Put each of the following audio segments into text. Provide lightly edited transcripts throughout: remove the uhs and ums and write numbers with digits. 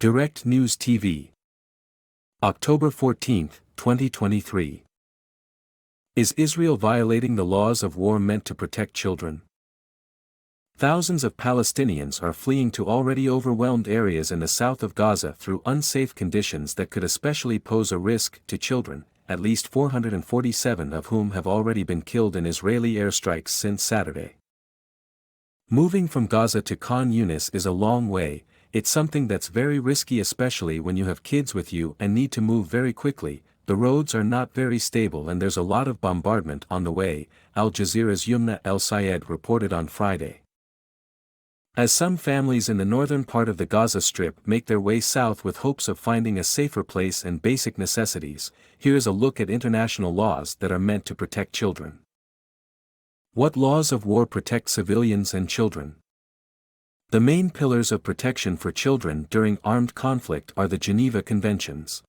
Direct News TV. October 14, 2023. Is Israel violating the laws of war meant to protect children? Thousands of Palestinians are fleeing to already overwhelmed areas in the south of Gaza through unsafe conditions that could especially pose a risk to children, at least 447 of whom have already been killed in Israeli airstrikes since Saturday. Moving from Gaza to Khan Yunis is a long way. It's something that's very risky, especially when you have kids with you and need to move very quickly. The roads are not very stable and there's a lot of bombardment on the way, Al Jazeera's Yumna El Sayed reported on Friday. As some families in the northern part of the Gaza Strip make their way south with hopes of finding a safer place and basic necessities, here's a look at international laws that are meant to protect children. What laws of war protect civilians and children? The main pillars of protection for children during armed conflict are the Geneva Conventions.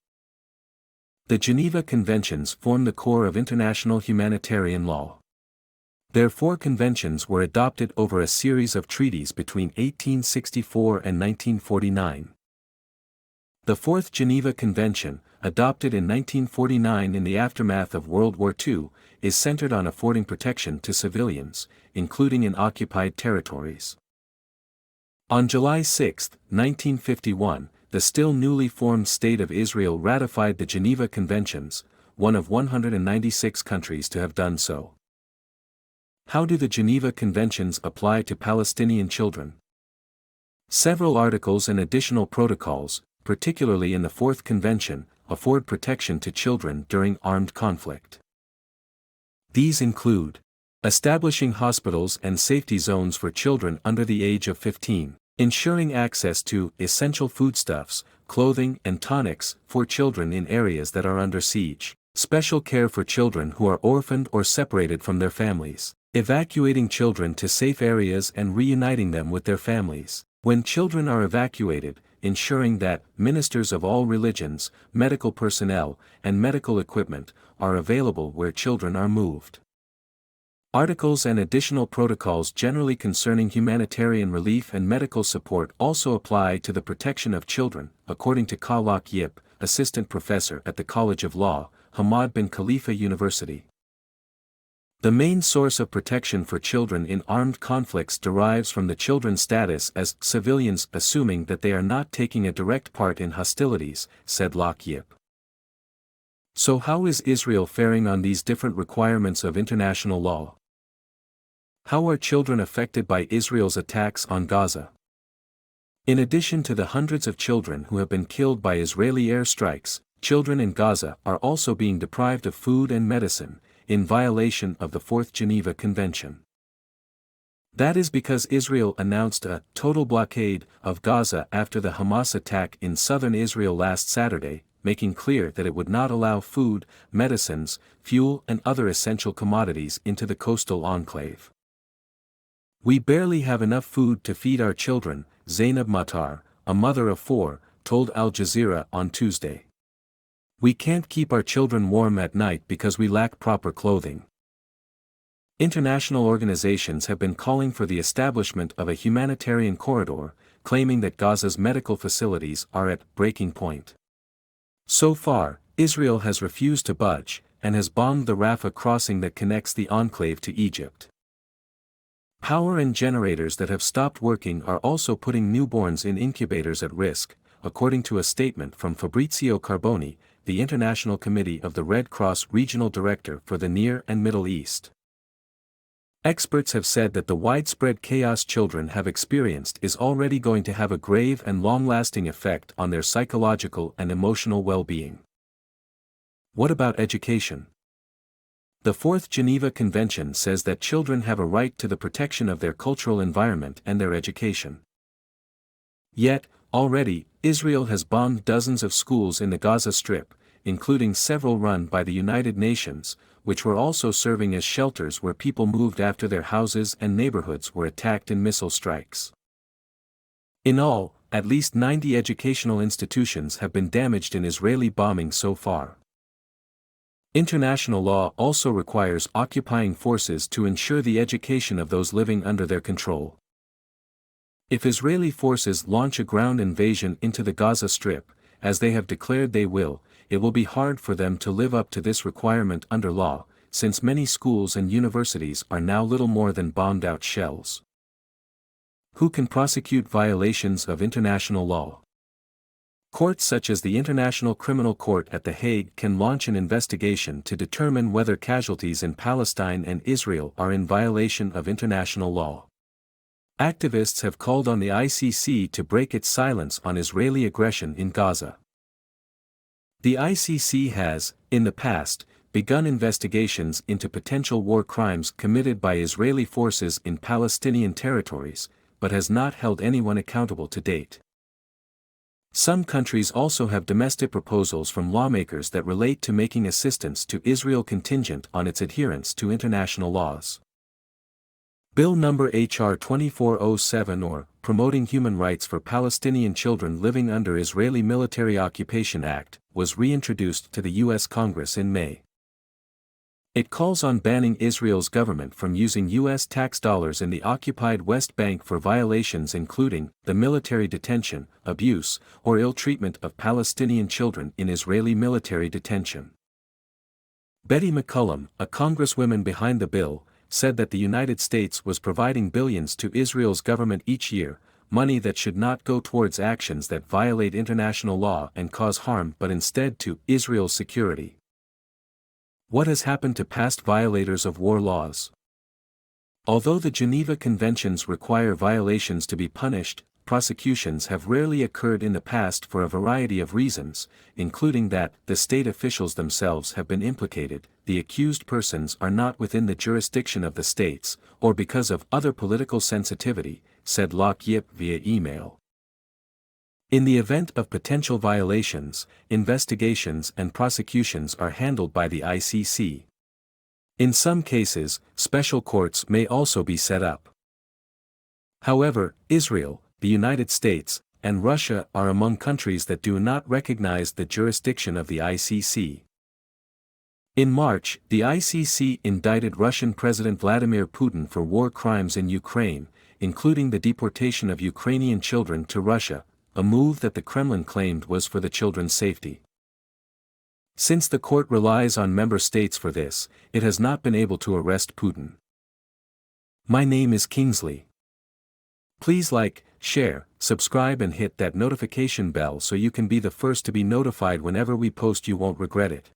The Geneva Conventions form the core of international humanitarian law. Their 4 conventions were adopted over a series of treaties between 1864 and 1949. The Fourth Geneva Convention, adopted in 1949 in the aftermath of World War II, is centered on affording protection to civilians, including in occupied territories. On July 6, 1951, the still newly formed State of Israel ratified the Geneva Conventions, one of 196 countries to have done so. How do the Geneva Conventions apply to Palestinian children? Several articles and additional protocols, particularly in the Fourth Convention, afford protection to children during armed conflict. These include establishing hospitals and safety zones for children under the age of 15, ensuring access to essential foodstuffs, clothing and tonics for children in areas that are under siege, special care for children who are orphaned or separated from their families, evacuating children to safe areas and reuniting them with their families. When children are evacuated, ensuring that ministers of all religions, medical personnel, and medical equipment are available where children are moved. Articles and additional protocols generally concerning humanitarian relief and medical support also apply to the protection of children, according to Khalak Yip, assistant professor at the College of Law, Hamad bin Khalifa University. The main source of protection for children in armed conflicts derives from the children's status as civilians, assuming that they are not taking a direct part in hostilities, said Lak Yip. So how is Israel faring on these different requirements of international law? How are children affected by Israel's attacks on Gaza? In addition to the hundreds of children who have been killed by Israeli airstrikes, children in Gaza are also being deprived of food and medicine, in violation of the Fourth Geneva Convention. That is because Israel announced a total blockade of Gaza after the Hamas attack in southern Israel last Saturday, making clear that it would not allow food, medicines, fuel and other essential commodities into the coastal enclave. We barely have enough food to feed our children, Zainab Matar, a mother of 4, told Al Jazeera on Tuesday. We can't keep our children warm at night because we lack proper clothing. International organizations have been calling for the establishment of a humanitarian corridor, claiming that Gaza's medical facilities are at breaking point. So far, Israel has refused to budge, and has bombed the Rafah crossing that connects the enclave to Egypt. Power and generators that have stopped working are also putting newborns in incubators at risk, according to a statement from Fabrizio Carboni, the International Committee of the Red Cross Regional Director for the Near and Middle East. Experts have said that the widespread chaos children have experienced is already going to have a grave and long-lasting effect on their psychological and emotional well-being. What about education? The Fourth Geneva Convention says that children have a right to the protection of their cultural environment and their education. Yet, already, Israel has bombed dozens of schools in the Gaza Strip, including several run by the United Nations, which were also serving as shelters where people moved after their houses and neighborhoods were attacked in missile strikes. In all, at least 90 educational institutions have been damaged in Israeli bombing so far. International law also requires occupying forces to ensure the education of those living under their control. If Israeli forces launch a ground invasion into the Gaza Strip, as they have declared they will, it will be hard for them to live up to this requirement under law, since many schools and universities are now little more than bombed-out shells. Who can prosecute violations of international law? Courts such as the International Criminal Court at The Hague can launch an investigation to determine whether casualties in Palestine and Israel are in violation of international law. Activists have called on the ICC to break its silence on Israeli aggression in Gaza. The ICC has, in the past, begun investigations into potential war crimes committed by Israeli forces in Palestinian territories, but has not held anyone accountable to date. Some countries also have domestic proposals from lawmakers that relate to making assistance to Israel contingent on its adherence to international laws. Bill number HR 2407 or Promoting Human Rights for Palestinian Children Living Under Israeli Military Occupation Act was reintroduced to the U.S. Congress in May. It calls on banning Israel's government from using U.S. tax dollars in the occupied West Bank for violations including the military detention, abuse, or ill treatment of Palestinian children in Israeli military detention. Betty McCollum, a congresswoman behind the bill, said that the United States was providing billions to Israel's government each year, money that should not go towards actions that violate international law and cause harm but instead to Israel's security. What has happened to past violators of war laws? Although the Geneva Conventions require violations to be punished, prosecutions have rarely occurred in the past for a variety of reasons, including that the state officials themselves have been implicated, the accused persons are not within the jurisdiction of the states, or because of other political sensitivity, said Locke Yip via email. In the event of potential violations, investigations and prosecutions are handled by the ICC. In some cases, special courts may also be set up. However, Israel, the United States, and Russia are among countries that do not recognize the jurisdiction of the ICC. In March, the ICC indicted Russian President Vladimir Putin for war crimes in Ukraine, including the deportation of Ukrainian children to Russia, a move that the Kremlin claimed was for the children's safety. Since the court relies on member states for this, it has not been able to arrest Putin. My name is Kingsley. Please like, share, subscribe and hit that notification bell so you can be the first to be notified whenever we post. You won't regret it.